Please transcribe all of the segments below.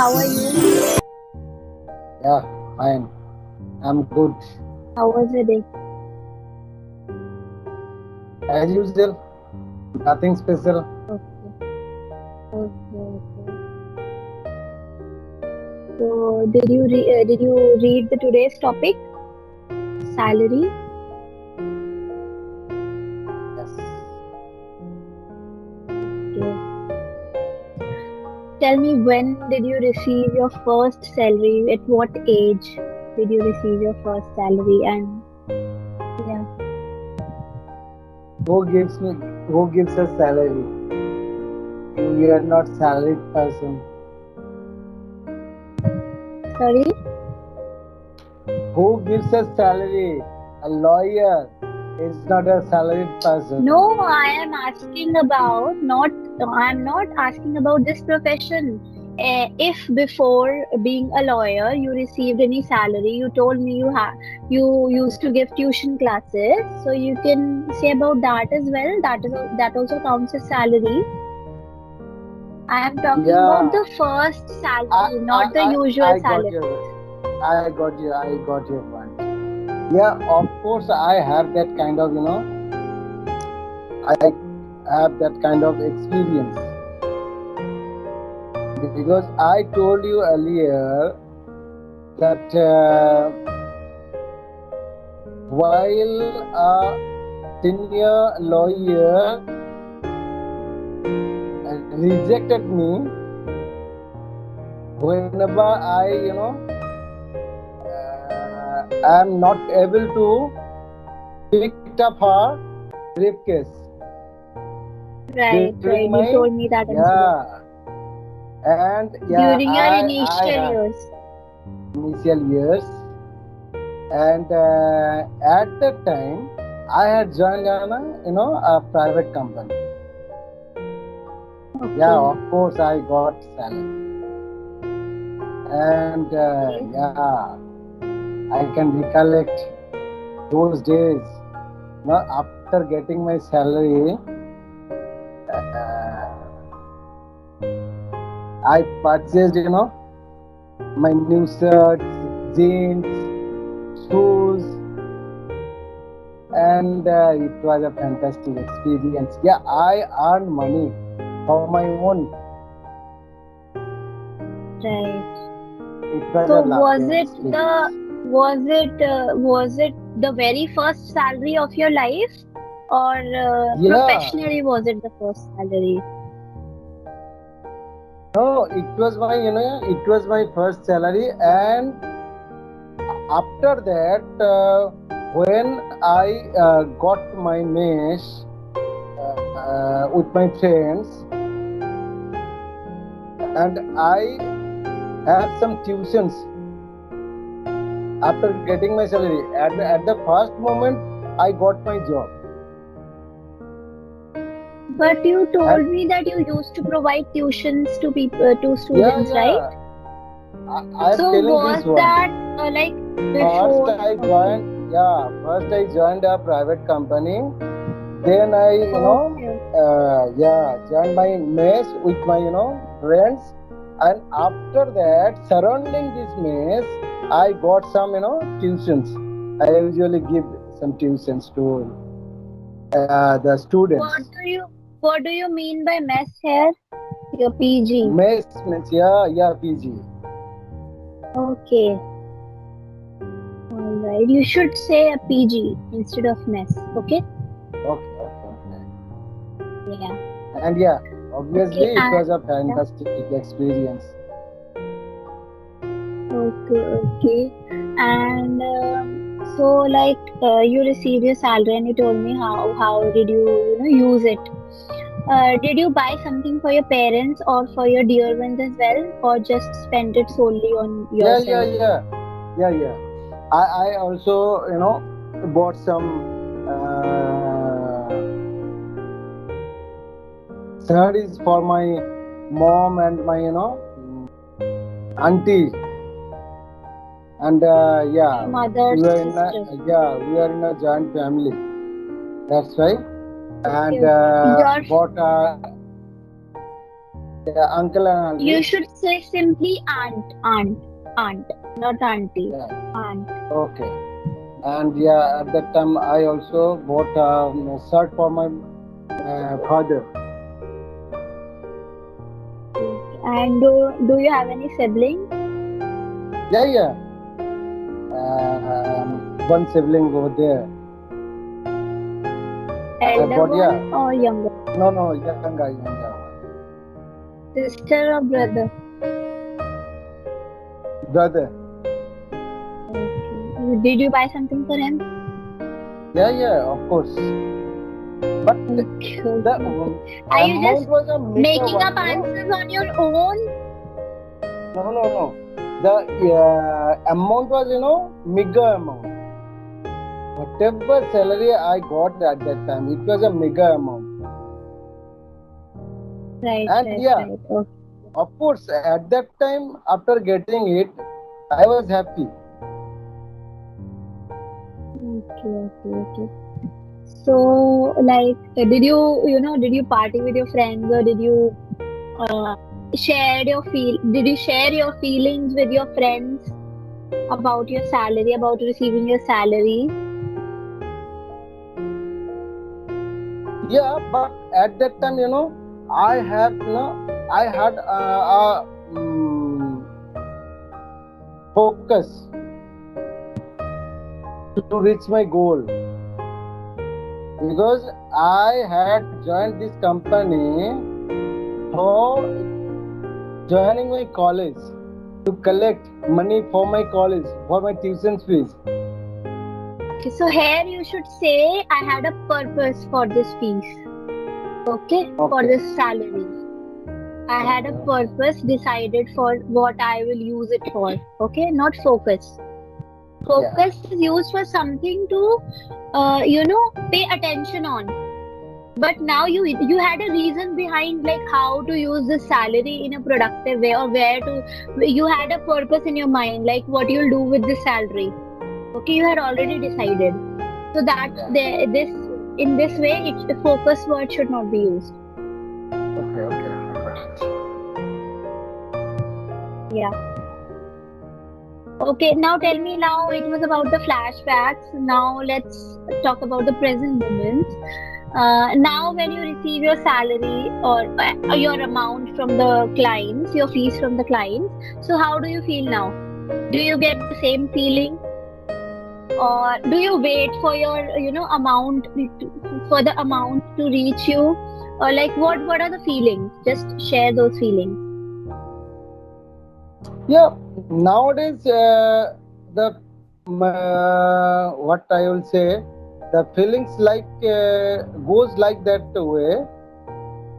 how are you? Yeah, fine. I'm good. How was the day? As usual, nothing special. Okay, okay. So, did you read the today's topic? Salary. Yes. Okay. Tell me, when did you receive your first salary? At what age did you receive your first salary? And yeah, Who gives me? Who gives us salary? We are not salaried person. sorry. Who gives us salary? A lawyer is not a salaried person. No, I am asking about not. I am not asking about this profession. If before being a lawyer you received any salary, you told me you used to give tuition classes, so you can say about that as well. That also counts as salary. I am talking about Yeah, the first I, salary, I, not the I, usual I got salary. your, I got your point. Yeah, of course, I have that kind of, I have that kind of experience because I told you earlier that while a senior lawyer rejected me whenever I am not able to pick up her briefcase Right, during right. You my told me that incident and during your I initial have years. initial years and at that time I had joined on a private company. Yeah, Okay, of course I got salary and okay. yeah, I can recollect those days. After getting my salary, I purchased my new shirts, jeans, shoes, and it was a fantastic experience. Yeah, I earned money for my own. Right. It was So a lovely experience. was it the very first salary of your life, or Yeah, professionally was it the first salary? no, it was my first salary, and after that, when I got my mesh with my friends, and I have some tuitions after getting my salary. At the first moment, I got my job, But you and told me that you used to provide tuitions to people to yeah, students, right? yeah, I am So telling this was one. that like First, before? I Okay, joined. Yeah, first I joined a private company. Then I, okay, joined my mess with my, friends. And after that, surrounding this mess, I got some, tuitions. I usually give some tuitions to the students. What do you what do you mean by mess here? Your PG. Mess means, yeah, yeah, PG. Okay, all right. You should say a PG instead of mess. Okay. Okay, okay, okay. Yeah. And yeah, Okay. obviously, it was a Yeah. fantastic experience. Okay. Okay. And so, like, you received your salary, and you told me how did you use it? Did you buy something for your parents or for your dear ones as well, or just spend it solely on Yeah, yeah, yourself? yeah, yeah. I also bought some sarees for my mom and my auntie, and Your yeah, mother's sister. we are in a joint family. That's right, Okay. and Okay. Your bought Yeah, uncle and You auntie. should say simply aunt, not auntie. Yeah. Aunt. Okay. And yeah, at that time I also bought a shirt for my father. And do you have any siblings? Yeah, yeah. One sibling over there. I Elder bought, yeah. one or younger? No, no, younger one. Sister or brother? Brother. Okay. Did you buy something for him? Yeah, yeah, of course. But Okay, the okay. Are you just amount was a mega making one, up answers on your own? No, no, no. The amount was, mega amount. Whatever salary I got at that time, it was a mega amount. Right, And right, yeah, right. Okay, of course, at that time, after getting it, I was happy. okay. So, like, did you party with your friends or uh, did you share your feelings with your friends about your salary, about receiving your salary? Yeah, but at that time, I have, I had focus to reach my goal because I had joined this company for joining my college to collect money for my college for my tuition fees. Okay, so here you should say I had a purpose for this fees. Okay, for Okay. this salary. I had a Okay. purpose decided for what I will use it for. Okay, not focus. Yeah. Focus is used for something to, pay attention on. But now you had a reason behind like how to use this salary in a productive way or where to. You had a purpose in your mind, like what you'll do with this salary. Okay, you had already decided. So that Yeah. this in this way, the focus word should not be used. Okay. Okay. Yeah. Okay, now tell me now it was about the flashbacks. Now let's talk about the present moments. Now when you receive your salary or your amount from the clients, your fees from the clients, so how do you feel now? Do you get the same feeling or do you wait for your, amount for the amount to reach you? Or like what are the feelings? Just share those feelings. Yeah. Nowadays, the what I will say, the feelings like goes like that way.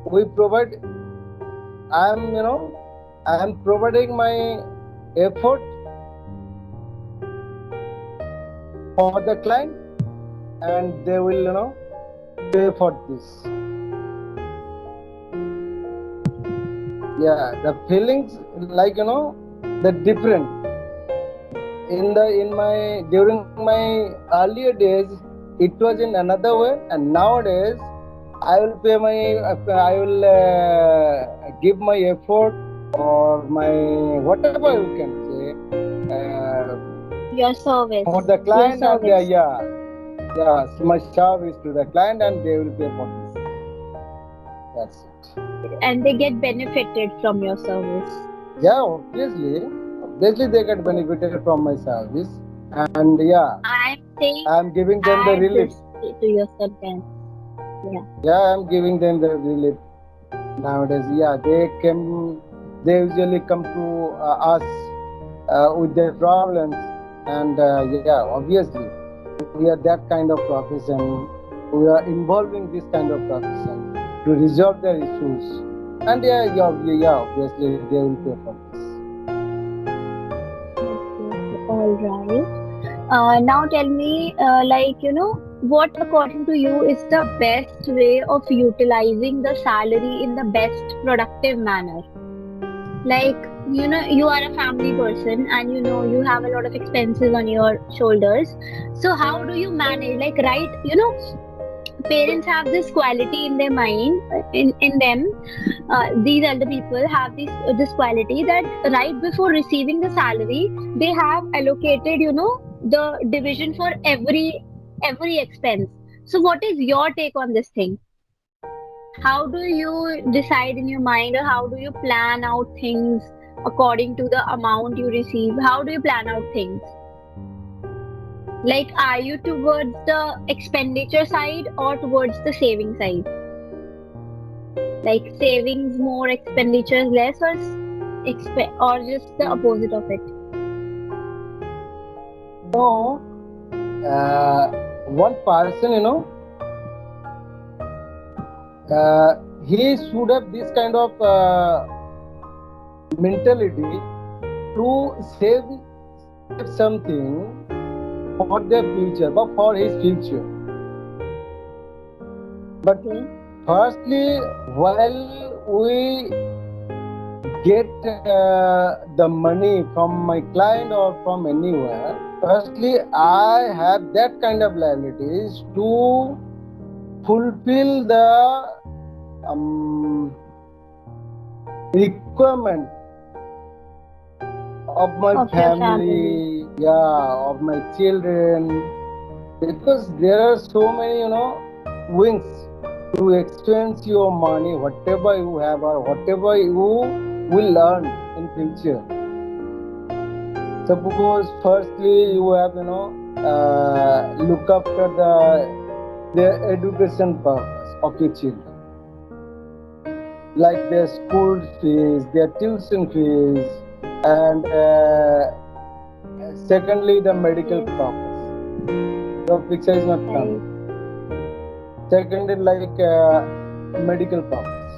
We provide. I am providing my effort for the client, and they will, pay for this. Yeah, the feelings like the different in my during my earlier days it was in another way, and nowadays I will pay my I will give my effort or my whatever you can say Your service. for the Your client, and service. yeah, my service to the client, and they will pay for this. That's it. And they get benefited from your service. Yeah, obviously they get benefited from my service, and yeah, I'm saying I'm giving them the add relief. this to your sentence. Yeah. Yeah, I'm giving them the relief nowadays. Yeah, they usually come to us with their problems, and yeah, obviously we are that kind of profession. We are involving this kind of profession to resolve their issues, and obviously they will pay for this. All right. Now tell me, what according to you is the best way of utilizing the salary in the best productive manner? Like, you are a family person and you have a lot of expenses on your shoulders. So how do you manage? Like, right, parents have this quality in their mind, in them. These elder people have this quality that right before receiving the salary, they have allocated, the division for every expense. So, what is your take on this thing? How do you decide in your mind, or how do you plan out things according to the amount you receive? How do you plan out things? Like, are you towards the expenditure side or towards the saving side? Like savings more, expenditures less, or just the opposite of it? No, one person, he should have this kind of mentality to save something for their future, but for his future. But firstly, while we get the money from my client or from anywhere, firstly, I have that kind of liabilities to fulfill the requirement of my Of your family, of my children, because there are so many, wings to expense your money, whatever you have or whatever you will learn in future. Suppose firstly you have, look after their education purpose of your children, like their school fees, their tuition fees, and secondly the medical purpose. The picture is not coming. Secondly, like medical purpose,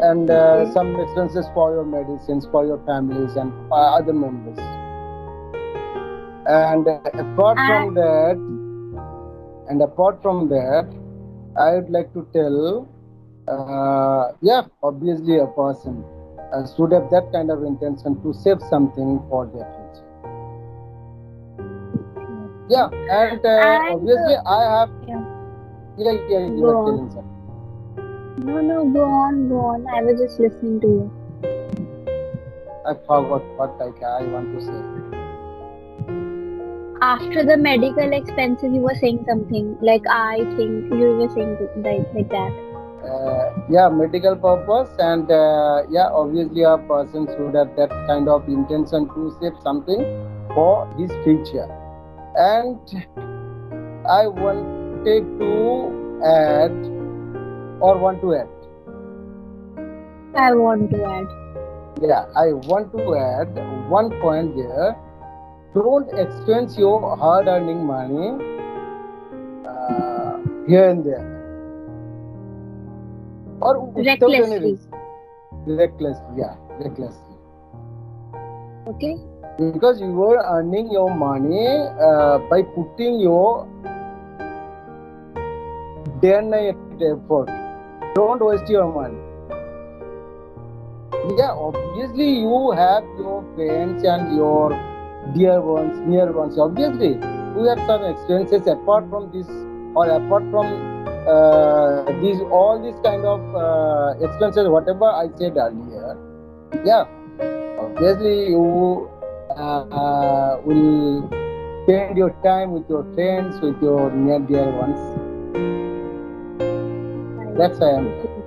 and some expenses for your medicines, for your families and other members. And apart from that, I would like to tell, obviously a person should have that kind of intention to save something for their future. Yeah, and obviously I have. You were telling something. No, go on. I was just listening to you. I forgot what I want to say. After the medical expenses, you were saying something. Like, I think you were saying like that. Medical purpose, and obviously a person should have that kind of intention to save something for his future. And I wanted to add, or want to add? I want to add. Yeah, I want to add one point there. Don't expense your hard-earning money here and there, or recklessly. Recklessly. Okay. Because you are earning your money by putting your day and night effort. Don't waste your money. Yeah, obviously you have your friends and your dear ones, near ones. Obviously, you have some expenses apart from this, or apart from all these kind of expenses, whatever I said earlier. Yeah, obviously you will spend your time with your friends, with your near dear ones. That's why I'm here.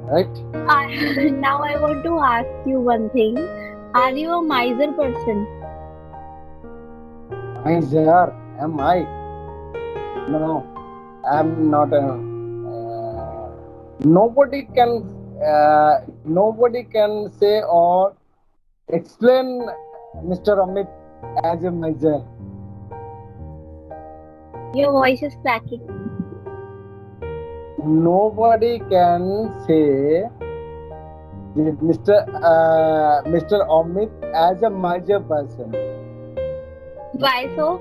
Right? Now I want to ask you one thing. Are you a miser person? Miser? Am I? No, I'm not a. Nobody can say or explain Mr. Amit as a miser. Your voice is cracking. Nobody can say Mr. Amit as a miser person. Why so?